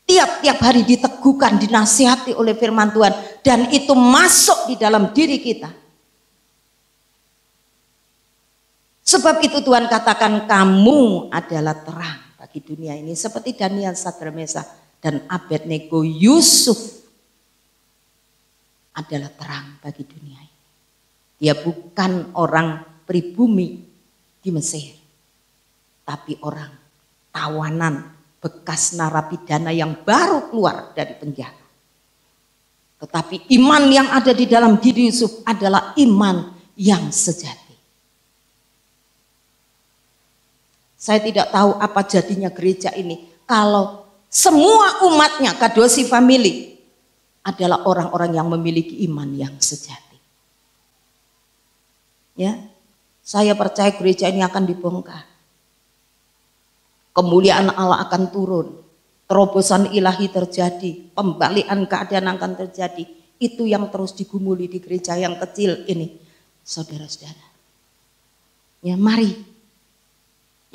Tiap-tiap hari diteguhkan, dinasihati oleh firman Tuhan. Dan itu masuk di dalam diri kita. Sebab itu Tuhan katakan kamu adalah terang bagi dunia ini. Seperti Daniel, Sadrak, Mesak dan Abednego, Yusuf adalah terang bagi dunia ini. Dia bukan orang pribumi di Mesir, tapi orang tawanan bekas narapidana yang baru keluar dari penjara. Tetapi iman yang ada di dalam diri Yusuf adalah iman yang sejati. Saya tidak tahu apa jadinya gereja ini kalau semua umatnya, Kadosi Family, adalah orang-orang yang memiliki iman yang sejati. Ya, saya percaya gereja ini akan dibongkar. Kemuliaan Allah akan turun, terobosan ilahi terjadi, pembalikan keadaan akan terjadi. Itu yang terus digumuli di gereja yang kecil ini, saudara-saudara. Ya, mari.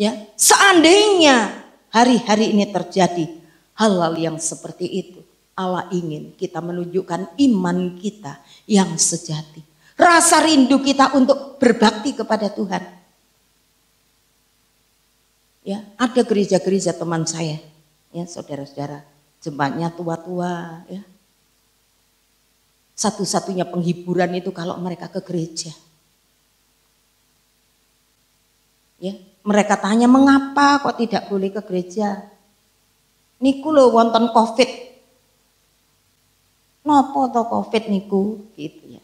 Ya, seandainya hari-hari ini terjadi hal-hal yang seperti itu, Allah ingin kita menunjukkan iman kita yang sejati. Rasa rindu kita untuk berbakti kepada Tuhan. Ya, ada gereja-gereja teman saya, ya saudara-saudara, jemaatnya tua-tua, ya. Satu-satunya penghiburan itu kalau mereka ke gereja. Ya, mereka tanya mengapa kok tidak boleh ke gereja? Niku lho wonten Covid. Nopo to Covid niku gitu ya.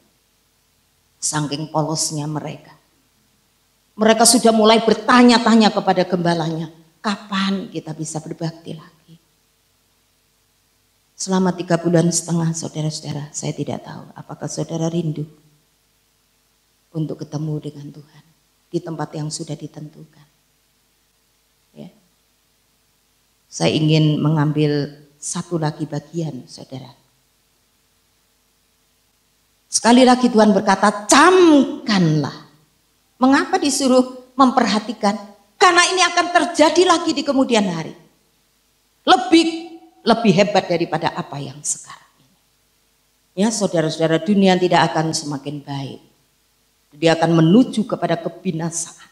Saking polosnya mereka. Mereka sudah mulai bertanya-tanya kepada gembalanya, kapan kita bisa berbakti lagi? Selama 3,5 bulan saudara-saudara, saya tidak tahu apakah saudara rindu untuk ketemu dengan Tuhan di tempat yang sudah ditentukan. Ya. Saya ingin mengambil satu lagi bagian, saudara. Sekali lagi Tuhan berkata, camkanlah. Mengapa disuruh memperhatikan? Karena ini akan terjadi lagi di kemudian hari. Lebih hebat daripada apa yang sekarang ini. Ya, saudara-saudara, dunia tidak akan semakin baik. Dia akan menuju kepada kebinasaan.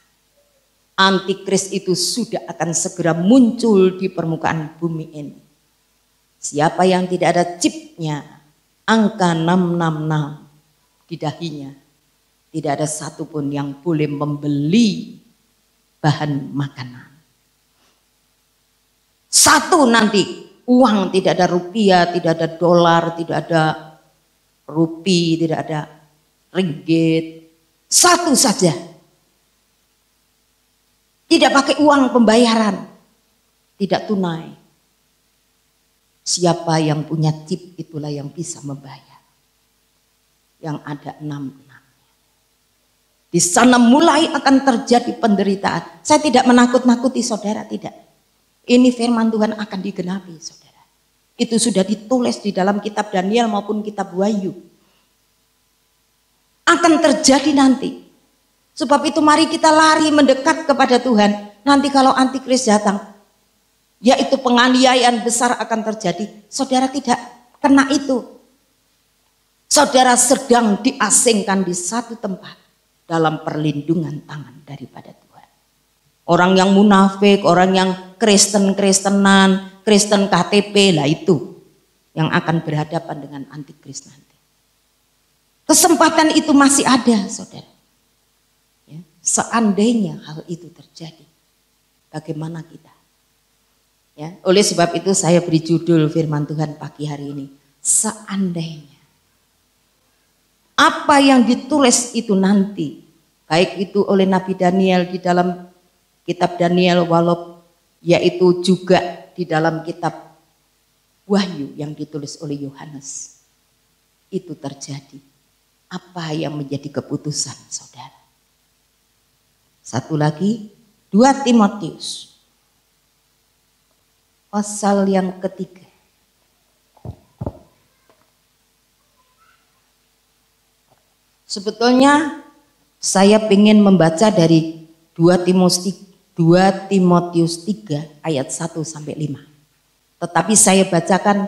Antikris itu sudah akan segera muncul di permukaan bumi ini. Siapa yang tidak ada chipnya, angka 666 di dahinya, tidak ada satupun yang boleh membeli bahan makanan. Satu nanti, uang tidak ada rupiah, tidak ada dolar, tidak ada rupi, tidak ada ringgit. Satu saja. Tidak pakai uang pembayaran. tidak tunai. Siapa yang punya chip itulah yang bisa membayar. Yang ada 6. Di sana mulai akan terjadi penderitaan. Saya tidak menakut-nakuti saudara, tidak. Ini firman Tuhan akan digenapi, saudara. Itu sudah ditulis di dalam kitab Daniel maupun kitab Wahyu. Akan terjadi nanti. Sebab itu mari kita lari mendekat kepada Tuhan. Nanti kalau antikris datang, yaitu penganiayaan besar akan terjadi. Saudara tidak kena itu. Saudara sedang diasingkan di satu tempat. Dalam perlindungan tangan daripada Tuhan. Orang yang munafik, orang yang Kristen-Kristenan, Kristen KTP lah itu yang akan berhadapan dengan antikris nanti. Kesempatan itu masih ada, saudara. Ya, seandainya hal itu terjadi, bagaimana kita? Ya, oleh sebab itu saya beri judul firman Tuhan pagi hari ini, seandainya. Apa yang ditulis itu nanti, baik itu oleh Nabi Daniel di dalam kitab Daniel, walau yaitu juga di dalam kitab Wahyu yang ditulis oleh Yohanes, itu terjadi. Apa yang menjadi keputusan saudara? Satu lagi, 2 Timotius pasal yang ketiga. Sebetulnya saya ingin membaca dari 2 Timotius 3 ayat 1 sampai 5. Tetapi saya bacakan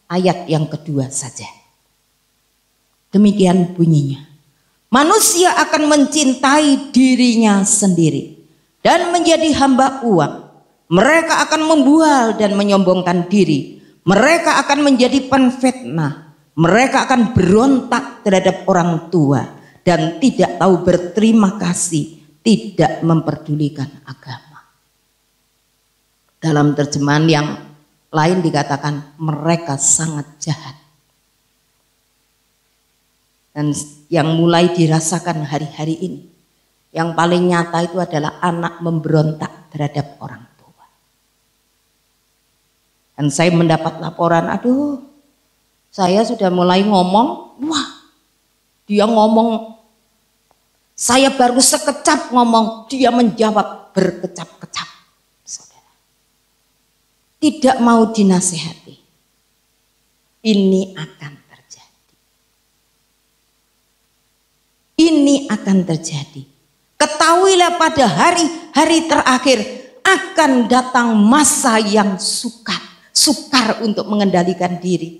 ayat yang kedua saja. Demikian bunyinya. Manusia akan mencintai dirinya sendiri dan menjadi hamba uang. Mereka akan membual dan menyombongkan diri. Mereka akan menjadi penfitnah. Mereka akan berontak terhadap orang tua dan tidak tahu berterima kasih, tidak memperdulikan agama. Dalam terjemahan yang lain dikatakan mereka sangat jahat. Dan yang mulai dirasakan hari-hari ini, yang paling nyata itu adalah anak memberontak terhadap orang tua. Dan saya mendapat laporan, aduh, saya sudah mulai ngomong, wah dia ngomong, saya baru sekecap ngomong, dia menjawab berkecap-kecap. Saudara, tidak mau dinasehati, ini akan terjadi. Ini akan terjadi. Ketahuilah pada hari-hari terakhir akan datang masa yang sukar untuk mengendalikan diri.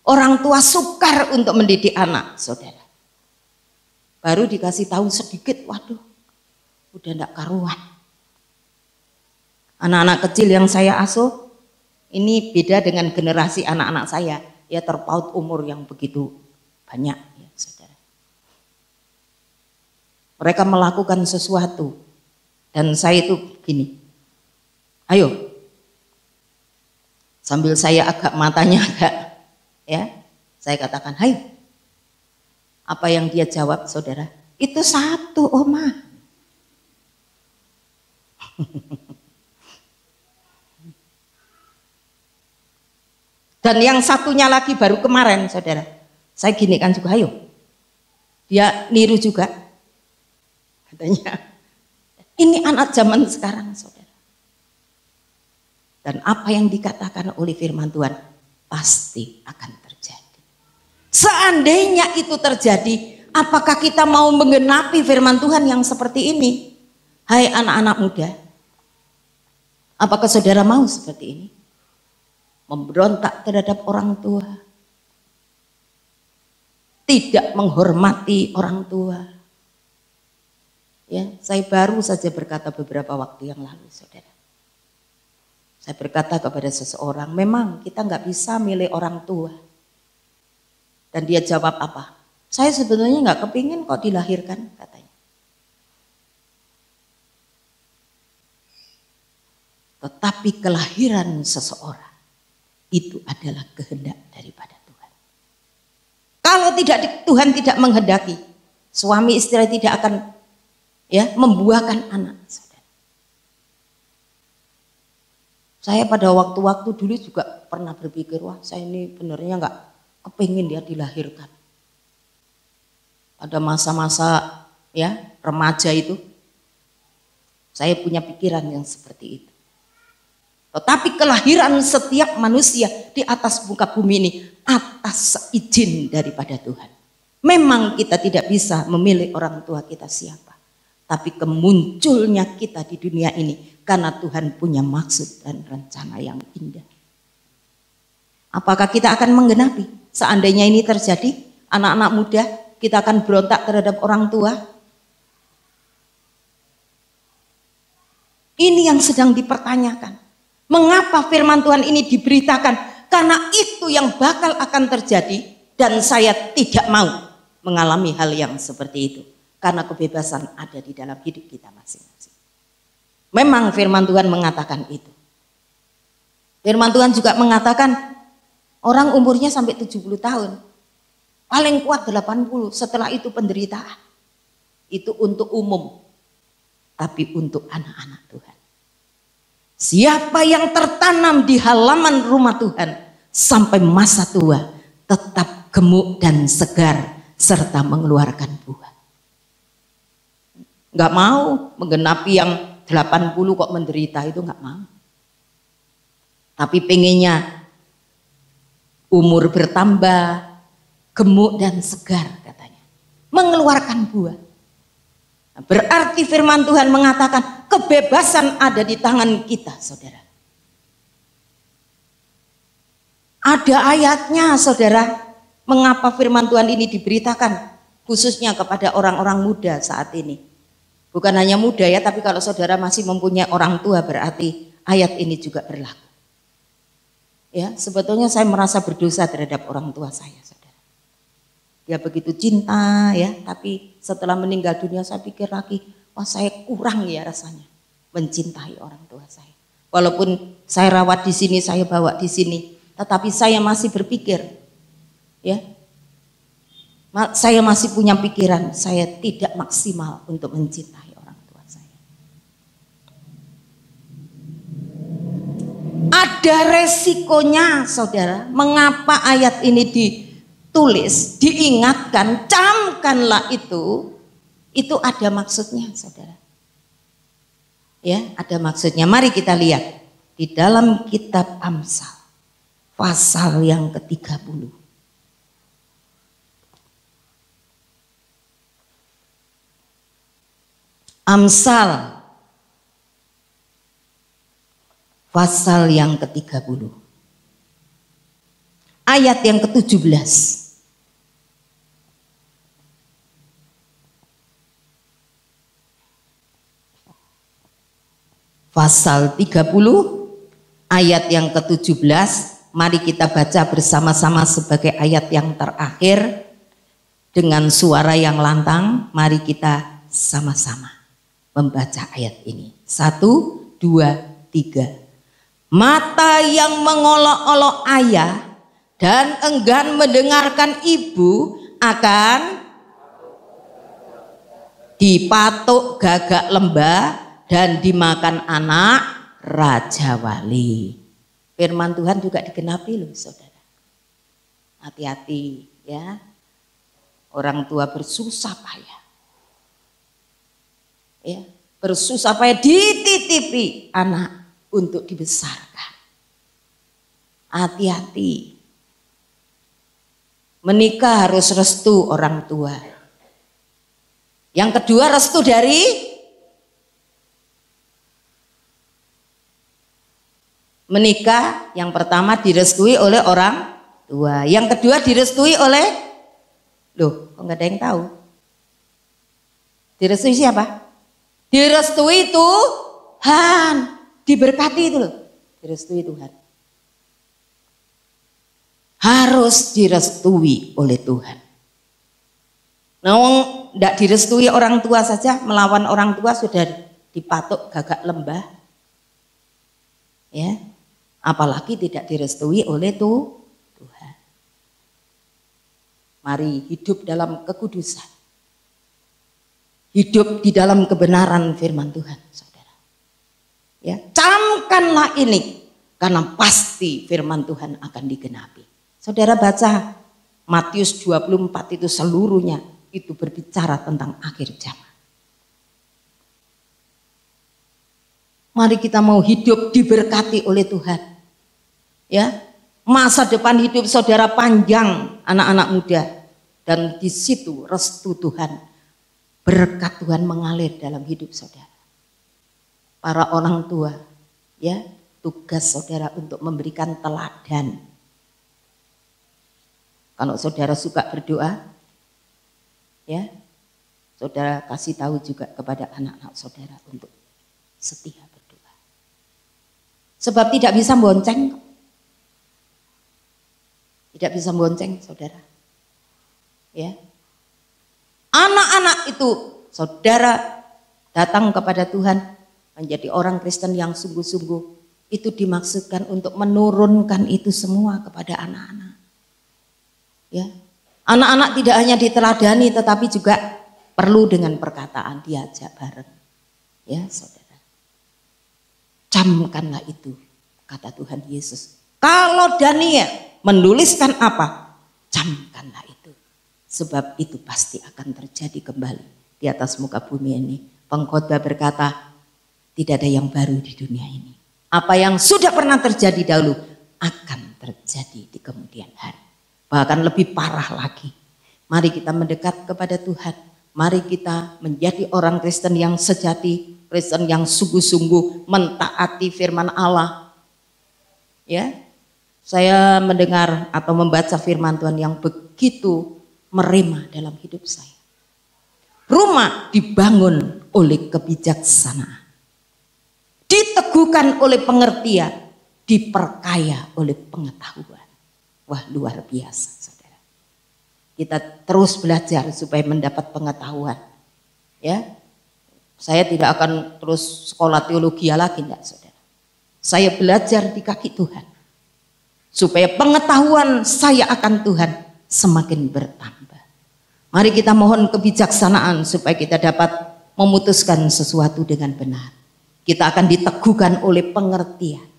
Orang tua sukar untuk mendidik anak, saudara. Baru dikasih tahu sedikit, waduh, udah enggak karuan. Anak-anak kecil yang saya asuh, ini beda dengan generasi anak-anak saya. Ya terpaut umur yang begitu banyak, ya saudara. Mereka melakukan sesuatu, dan saya itu gini, ayo, sambil saya agak matanya agak, ya, saya katakan, hai. Apa yang dia jawab, saudara? Itu satu, Oma. Dan yang satunya lagi baru kemarin, saudara. Saya gini kan juga, ayo. Dia niru juga. Katanya, ini anak zaman sekarang, saudara. Dan apa yang dikatakan oleh firman Tuhan pasti akan terjadi. Seandainya itu terjadi, apakah kita mau menggenapi firman Tuhan yang seperti ini? Hai anak-anak muda, apakah saudara mau seperti ini? Memberontak terhadap orang tua, tidak menghormati orang tua. Ya, saya baru saja berkata beberapa waktu yang lalu, saudara. Saya berkata kepada seseorang, memang kita nggak bisa milih orang tua. Dan dia jawab apa? Saya sebenarnya nggak kepingin kok dilahirkan, katanya. Tetapi kelahiran seseorang itu adalah kehendak daripada Tuhan. Kalau Tuhan tidak menghendaki, suami istri tidak akan membuahkan anak. Saya pada waktu-waktu dulu juga pernah berpikir, wah saya ini benernya nggak kepingin dia dilahirkan. Pada masa-masa ya remaja itu, saya punya pikiran yang seperti itu. Tetapi kelahiran setiap manusia di atas muka bumi ini atas izin daripada Tuhan. Memang kita tidak bisa memilih orang tua kita siapa. Tapi kemunculnya kita di dunia ini karena Tuhan punya maksud dan rencana yang indah. Apakah kita akan menggenapi? Seandainya ini terjadi, anak-anak muda, kita akan berontak terhadap orang tua. Ini yang sedang dipertanyakan. Mengapa firman Tuhan ini diberitakan? Karena itu yang bakal akan terjadi dan saya tidak mau mengalami hal yang seperti itu. Karena kebebasan ada di dalam hidup kita masing-masing. Memang firman Tuhan mengatakan itu. Firman Tuhan juga mengatakan orang umurnya sampai 70 tahun. Paling kuat 80, setelah itu penderitaan. Itu untuk umum. Tapi untuk anak-anak Tuhan. Siapa yang tertanam di halaman rumah Tuhan sampai masa tua tetap gemuk dan segar serta mengeluarkan buah. Nggak mau menggenapi yang 80 kok menderita, itu nggak mau. Tapi pengennya umur bertambah, gemuk dan segar katanya. Mengeluarkan buah. Berarti firman Tuhan mengatakan kebebasan ada di tangan kita, saudara. Ada ayatnya, saudara. Mengapa firman Tuhan ini diberitakan khususnya kepada orang-orang muda saat ini? Bukan hanya muda ya, tapi kalau saudara masih mempunyai orang tua berarti ayat ini juga berlaku. Ya, sebetulnya saya merasa berdosa terhadap orang tua saya, saudara. Dia begitu cinta ya, tapi setelah meninggal dunia saya pikir lagi, wah saya kurang ya rasanya mencintai orang tua saya. Walaupun saya rawat di sini, saya bawa di sini, tetapi saya masih berpikir, ya, saya masih punya pikiran, saya tidak maksimal untuk mencintai orang tua saya. Ada resikonya, saudara. Mengapa ayat ini ditulis, diingatkan, camkanlah itu ada maksudnya, saudara. Ya, ada maksudnya. Mari kita lihat di dalam kitab Amsal, pasal yang ke-30. Amsal pasal yang ke-30 ayat yang ke-17. Pasal 30 ayat yang ke-17, mari kita baca bersama-sama sebagai ayat yang terakhir dengan suara yang lantang. Mari kita sama-sama membaca ayat ini. 1, 2, 3. Mata yang mengolok-olok ayah dan enggan mendengarkan ibu akan dipatuk gagak lembah dan dimakan anak raja wali. Firman Tuhan juga digenapi loh, saudara. Hati-hati ya. Orang tua bersusah payah. Ya, bersusah payah dititipi anak untuk dibesarkan. Hati-hati. Menikah harus restu orang tua. Yang kedua restu dari menikah. Yang pertama direstui oleh orang tua. Yang kedua direstui oleh, loh kok nggak ada yang tahu? Direstui siapa? Direstui Tuhan, diberkati itu loh, direstui Tuhan. Harus direstui oleh Tuhan. Nah, tidak direstui orang tua saja, melawan orang tua sudah dipatuk gagak lembah. Ya, apalagi tidak direstui oleh Tuhan. Mari hidup dalam kekudusan. Hidup di dalam kebenaran firman Tuhan, saudara. Ya, camkanlah ini karena pasti firman Tuhan akan digenapi. Saudara baca Matius 24 itu seluruhnya itu berbicara tentang akhir zaman. Mari kita mau hidup diberkati oleh Tuhan. Ya, masa depan hidup saudara panjang, anak-anak muda, dan di situ restu Tuhan, berkat Tuhan mengalir dalam hidup saudara. Para orang tua, ya, tugas saudara untuk memberikan teladan. Kalau saudara suka berdoa, ya, saudara kasih tahu juga kepada anak-anak saudara untuk setia berdoa. Sebab tidak bisa bonceng. Tidak bisa bonceng, saudara. Ya. Anak-anak itu, saudara datang kepada Tuhan, menjadi orang Kristen yang sungguh-sungguh, itu dimaksudkan untuk menurunkan itu semua kepada anak-anak. Ya. Anak-anak tidak hanya diteladani, tetapi juga perlu dengan perkataan, diajak bareng. Ya, saudara. Camkanlah itu, kata Tuhan Yesus. Kalau Daniel menuliskan apa, camkanlah itu. Sebab itu pasti akan terjadi kembali di atas muka bumi ini. Pengkhotbah berkata, tidak ada yang baru di dunia ini. Apa yang sudah pernah terjadi dahulu akan terjadi di kemudian hari. Bahkan lebih parah lagi. Mari kita mendekat kepada Tuhan. Mari kita menjadi orang Kristen yang sejati, Kristen yang sungguh-sungguh mentaati firman Allah. Ya, saya mendengar atau membaca firman Tuhan yang begitu merema dalam hidup saya. Rumah dibangun oleh kebijaksanaan, diteguhkan oleh pengertian, diperkaya oleh pengetahuan. Wah, luar biasa, saudara. Kita terus belajar supaya mendapat pengetahuan. Ya, saya tidak akan terus sekolah teologi lagi, enggak, saudara. Saya belajar di kaki Tuhan. Supaya pengetahuan saya akan Tuhan semakin bertambah. Mari kita mohon kebijaksanaan supaya kita dapat memutuskan sesuatu dengan benar. Kita akan diteguhkan oleh pengertian.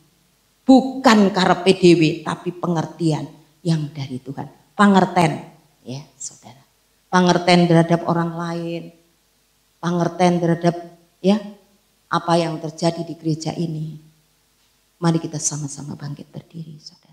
Bukan karepe dhewe, tapi pengertian yang dari Tuhan. Pangerten, ya saudara. Pangerten terhadap orang lain. Pangerten terhadap ya apa yang terjadi di gereja ini. Mari kita sama-sama bangkit berdiri, saudara.